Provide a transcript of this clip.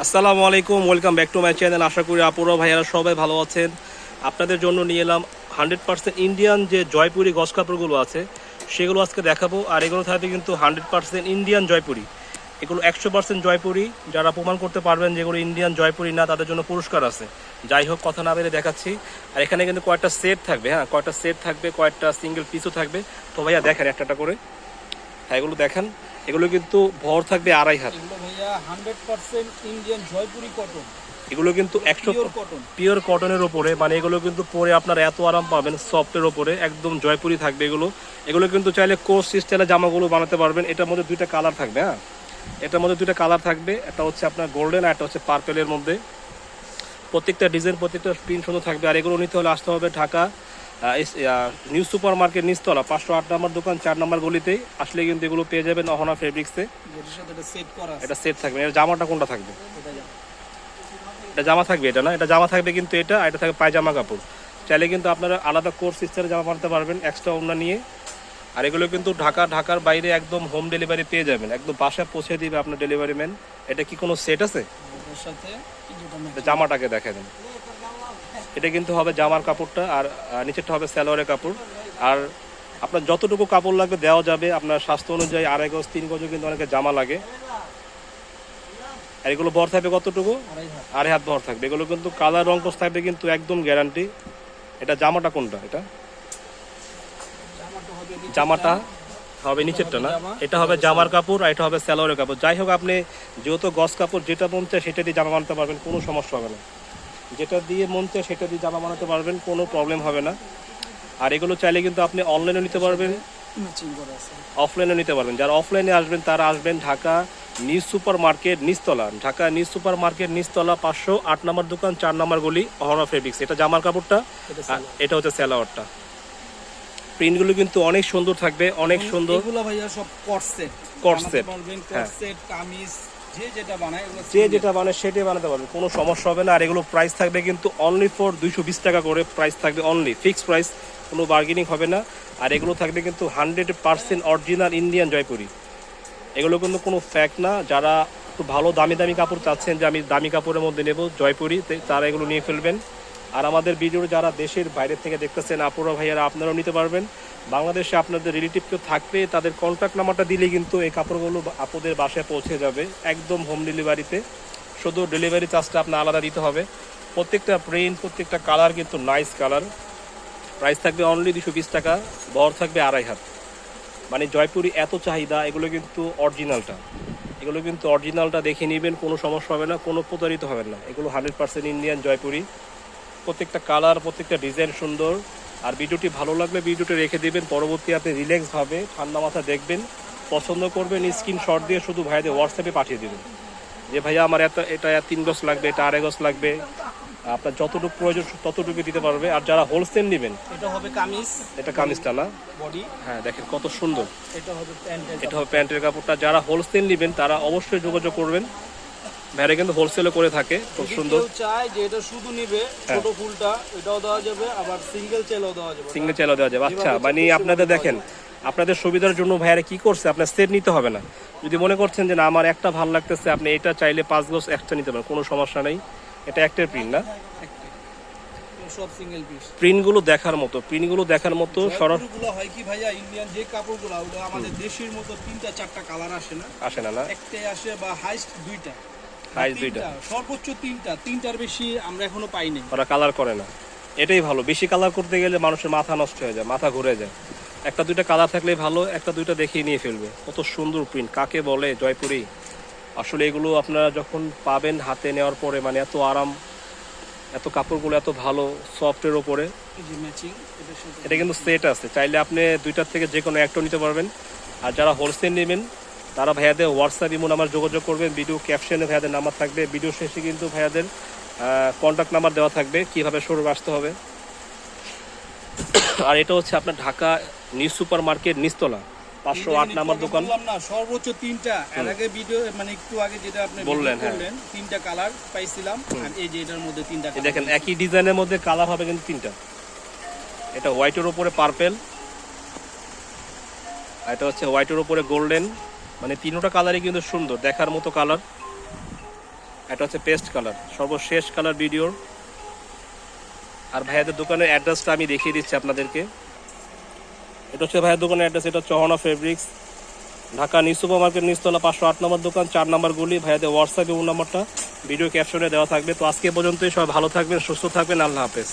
আসসালামু আলাইকুম, welcome back to my channel. আশা করি আপুরা ভাইয়ারা সবাই ভালো আছেন। আপনাদের জন্য নিয়ে এলাম 100% ইন্ডিয়ান যে জয়পুরি গস কাপড়গুলো আছে সেগুলো আজকে দেখাবো। আর এগুলো থাকবে কিন্তু 100% ইন্ডিয়ান জয়পুরি। এগুলো 100% জয়পুরি। যারা প্রমাণ করতে পারবেন যেগুলো ইন্ডিয়ান জয়পুরি না তাদের জন্য পুরস্কার আছে। যাই হোক, কথা না বেড়ে দেখাচ্ছি। আর এখানে কিন্তু কয়েকটা সেট থাকবে, কয়েকটা সেট থাকবে, কয়েকটা সিঙ্গেল পিসও থাকবে। তো ভাইয়া দেখেন একটা করে। হ্যাঁ, এগুলো দেখেন। এগুলো কিন্তু ভর থাকবে 2.5 হাত। এগুলো ভাইয়া 100% ইন্ডিয়ান জয়পুরি কটন। এগুলো কিন্তু 100 পিওর কটনের উপরে, মানে এগুলো কিন্তু পরে আপনারা এত আরাম পাবেন, সফটের উপরে একদম জয়পুরি থাকবে এগুলো। এগুলো কিন্তু চাইলে কোর্স স্টাইলের জামাগুলো বানাতে পারবেন। এটার মধ্যে দুইটা কালার থাকবে। এটার মধ্যে দুইটা কালার থাকবে, একটা হচ্ছে আপনার গোল্ডেন আর একটা হচ্ছে পার্পেলের মধ্যে। প্রত্যেকটা ডিজাইন, প্রত্যেকটা প্রিন্ট সুন্দর থাকবে। আর এগুলো নিতে হলে আসতে হবে ঢাকা নিউ সুপার মার্কেট নিচতলা 508 নম্বর দোকান 4 নম্বর গলিতেই আসলে কিন্তু এগুলো পেয়ে যাবেন অহনা ফেব্রিক্সে। এটা সেট থাকবে। এর জামাটা কোনটা থাকবে? এটা জামা থাকবে, এটা না, এটা জামা থাকবে কিন্তু এটা থাকবে পায়জামা কাপড়। চাইলে কিন্তু আপনারা আলাদা কোর্স স্টাইলে জামা বানাতে পারবেন এক্সট্রা ওড়না নিয়ে। আর এগুলো কিন্তু ঢাকার বাইরে একদম হোম ডেলিভারি পেয়ে যাবেন, একদম বাসায় পৌঁছে দিবে আপনার ডেলিভারি ম্যান। এটা কি কোনো সেট আছে? জামাটাকে দেখে দেন। এটা কিন্তু হবে জামার কাপড়টা, আর নিচেরটা হবে সালোয়ারের কাপড়। আর আপনার যতটুকু কাপড় লাগবে দেওয়া যাবে আপনার স্বাস্থ্য অনুযায়ী। 2.5 গজ 3 গজও কিন্তু অনেকে জামা লাগে। আর এগুলো ভর থাকবে কতটুকু? 2.5 হাত ভর থাকবে। এগুলো কিন্তু কালার রং কোর্স থাকবে কিন্তু একদম গ্যারান্টি। এটা জামাটা কোনটা? এটা জামাটা হবে নিচেরটা না, এটা হবে জামার কাপড় আর এটা হবে সালোয়ারের কাপড়। যাই হোক, আপনি যেহেতু গস কাপড় যেটা মন চায় সেটা দিয়ে জামা বানাতে পারবেন, কোনো সমস্যা হবে না। যেটা দিয়ে মন চায় সেটা দিয়ে জামা বানাতে পারবেন, কোনো প্রবলেম হবে না। আর এগুলো চাইলে কিন্তু আপনি অনলাইনে নিতে পারবেন, অফলাইনে নিতে পারবেন। যারা অফলাইনে আসবেন তারা আসবেন ঢাকা নিউ সুপার মার্কেট নিচতলা, ঢাকা নিউ সুপার মার্কেট নিচতলা 508 নম্বর দোকান 4 নম্বর গলি, অহনা ফেব্রিক্স। এটা জামার কাপড়টা, এটা হচ্ছে সালোয়ারটা। প্রিন্টগুলো কিন্তু অনেক সুন্দর থাকবে, অনেক সুন্দর। এগুলো ভাইয়া সব কট সেট, কামিজ যে যেটা বানায় সেটাই বানাতে পারবেন, কোনো সমস্যা হবে না। আর এগুলো প্রাইস থাকবে কিন্তু অনলি ফর 220 টাকা করে প্রাইস থাকবে, অনলি ফিক্সড প্রাইস, কোনো বার্গেনিং হবে না। আর এগুলো থাকবে কিন্তু 100% অরিজিনাল ইন্ডিয়ান জয়পুরি। এগুলো কিন্তু কোনো ফ্যাক না। যারা একটু ভালো দামি কাপড় চাচ্ছেন যে আমি দামি কাপড়ের মধ্যে নেব জয়পুরি, তারা এগুলো নিয়ে ফেলবেন। আর আমাদের ভিডিও যারা দেশের বাইরে থেকে দেখতেছেন আপুরা ভাইয়ারা, আপনারাও নিতে পারবেন। বাংলাদেশে আপনাদের রিলেটিভ কেউ থাকলে তাদের কন্ট্যাক্ট নাম্বারটা দিলে কিন্তু এই কাপড়গুলো আপনাদের বাসায় পৌঁছে যাবে একদম হোম ডেলিভারিতে। শুধু ডেলিভারি চার্জটা আপনার আলাদা দিতে হবে। প্রত্যেকটা প্রিন্ট, প্রত্যেকটা কালার কিন্তু নাইস কালার। প্রাইস থাকবে অনলি 220 টাকা, বহর থাকবে 2.5 হাত। মানে জয়পুরি এত চাহিদা, এগুলো কিন্তু অরিজিনালটা দেখে নেবেন, কোনো সমস্যা হবে না, কোনো প্রতারিত হবে না। এগুলো 100% ইন্ডিয়ান জয়পুরি। প্রত্যেকটা কালার, প্রত্যেকটা ডিজাইন সুন্দর। আর ভিডিওটি ভালো লাগলে ভিডিওটি রেখে দেবেন, পরবর্তী আপনি রিল্যাক্সভাবে ঠান্ডা মাথা দেখবেন, পছন্দ করবেন, স্ক্রিনশট দিয়ে শুধু ভাইদের হোয়াটসঅ্যাপে পাঠিয়ে দেবেন যে ভাইয়া আমার এটা 3 গজ লাগবে, এটা 2.5 গজ লাগবে। আপনার যতটুকু প্রয়োজন ততটুকু দিতে পারবে। আর যারা হোলসেল নেবেন, এটা হবে কামিজ, এটা কামিজটা না, বডি। হ্যাঁ দেখেন কত সুন্দর। এটা হবে প্যান্টের কাপড়টা। যারা হোলসেল নেবেন তারা অবশ্যই যোগাযোগ করবেন, ভাইরা কিন্তু হোলসেলে করে থাকে, খুব সুন্দর। চাই যে এটা শুধু নিবে ছোট ফুলটা, এটাও দেওয়া যাবে, আবার সিঙ্গেল চেলও দেওয়া যাবে। আচ্ছা, মানে আপনাদের দেখেন, আপনাদের সুবিধার জন্য ভাইয়ারা কি করছে, আপনার সেট নিতে হবে না। যদি মনে করছেন যে না আমার একটা ভালো লাগতেছে, আপনি এটা চাইলে 5 গজ একটা নিতে পারেন, কোনো সমস্যা নেই। এটা একটার প্রিন্ট না, সব সিঙ্গেল পিস। প্রিন্টগুলো দেখার মতো সরাসরি হয় কি ভাইয়া, ইন্ডিয়ান যে কাপড়গুলো ওগুলো আমাদের দেশের মতো 3টা 4টা কালার আসে না, একটাই আসে, বা হাইস্ট 2টা, সর্বোচ্চ 3টার বেশি আমরা এখনো পাইনি। ওরা কালার করে না, এটাই ভালো। বেশি কালার করতে গেলে মানুষের মাথা নষ্ট হয়ে যায়, মাথা ঘুরে যায়। 1-2টা কালার থাকলেই ভালো, 1-2টা দেখিয়ে নিয়ে ফেলবে। কত সুন্দর প্রিন্ট, কাকে বলে জয়পুরি। আসলে এগুলো আপনারা যখন পাবেন হাতে নেওয়ার পরে, মানে এত আরাম, এত কাপড়গুলো এত ভালো সফটের ওপরে। এটা কিন্তু সেট আছে, চাইলে আপনি 2টার থেকে যে কোনো একটা নিতে পারবেন। আর যারা হোলসেল নেবেন তারা ভাইয়াদের হোয়াটসঅ্যাপ ইমো নাম্বার যোগাযোগ করবেন। ভিডিও ক্যাপশনে ভাইয়াদের নাম্বার থাকবে, ভিডিও শেষে কিন্তু ভাইয়াদের কন্ট্যাক্ট নাম্বার দেওয়া থাকবে, কীভাবে শোরুমে আসতে হবে। আর এটা হচ্ছে আপনার ঢাকা নিউ সুপার মার্কেট নিচতলা 508 নম্বর দোকান। সর্বোচ্চ 3টা। এর আগে ভিডিও মানে একটু আগে যেটা আপনি বললেন 3টা কালার পাইছিলাম, আর এই যে এটার মধ্যে 3টা কালার দেখেন, একই ডিজাইনের মধ্যে কালার হবে কিন্তু 3টা। এটা হোয়াইটের উপরে পার্পেল, আর এটা হচ্ছে হোয়াইটের উপরে গোল্ডেন। মানে 3টা কালারই কিন্তু সুন্দর, দেখার মতো কালার। এটা হচ্ছে পেস্ট কালার, সর্বশেষ কালার ভিডিওর। আর ভাইয়াদের দোকানের অ্যাড্রেসটা আমি দেখিয়ে দিচ্ছি আপনাদেরকে। এটা হচ্ছে ভাইয়ের দোকানের অ্যাড্রেস, এটা চহনা fabrics, Dhaka new supermarket, নিচতলা 508 নম্বর দোকান, 4 নম্বর গলি। ভাইয়াদের হোয়াটসঅ্যাপ এবং নাম্বারটা ভিডিও ক্যাপশনে দেওয়া থাকবে। তো আজকে পর্যন্তই, সবাই ভালো থাকবেন, সুস্থ থাকবেন, আল্লাহ হাফেজ।